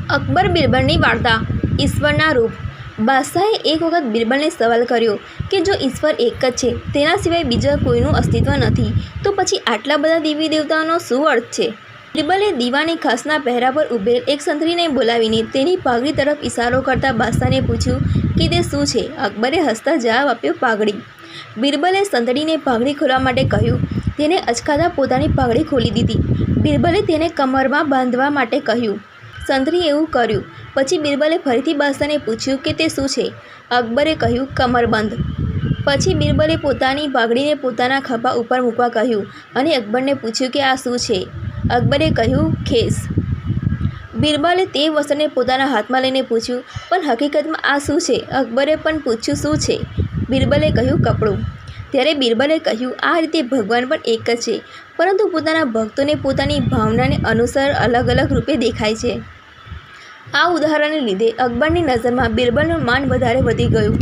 અકબર બિરબલની વાર્તા ઈશ્વરના રૂપ। બાદશાહે એક વખત બિરબલને સવાલ કર્યો કે જો ઈશ્વર એક જ છે, તેના સિવાય બીજા કોઈનું અસ્તિત્વ નથી, તો પછી આટલા બધા દેવી દેવતાઓનો શું અર્થ છે? બિરબલે દીવાની ખાસના પહેરા પર ઊભેલ એક સંતરીને બોલાવીને તેની પાઘડી તરફ ઇશારો કરતા બાદશાહને પૂછ્યું કે તે શું છે? અકબરે હસતા જવાબ આપ્યો, પાઘડી। બિરબલે સંતરીને પાઘડી ખોલવા માટે કહ્યું। તેને અચકાતા પોતાની પાઘડી ખોલી દીધી। બિરબલે તેને કમરમાં બાંધવા માટે કહ્યું। સંતરીએ એવું કર્યું। પછી બિરબલે ફરીથી બાદશાહને પૂછ્યું કે તે શું છે? અકબરે કહ્યું, કમરબંધ। પછી બિરબલે પોતાની પાઘડીને પોતાના ખભા ઉપર મૂકવા કહ્યું અને અકબરને પૂછ્યું કે આ શું છે? અકબરે કહ્યું, ખેસ। બિરબલે તે વસ્ત્રને પોતાના હાથમાં લઈને પૂછ્યું, પણ હકીકતમાં આ શું છે? અકબરે પણ પૂછ્યું, શું છે? બિરબલે કહ્યું, કપડું। ત્યારે બિરબલે કહ્યું, આ રીતે ભગવાન પણ એક જ છે, પરંતુ પોતાના ભક્તોને પોતાની ભાવનાને અનુસાર અલગ અલગ રૂપે દેખાય છે। આ ઉદાહરણને લીધે અકબરની નજરમાં બિરબલનું માન વધારે વધી ગયું।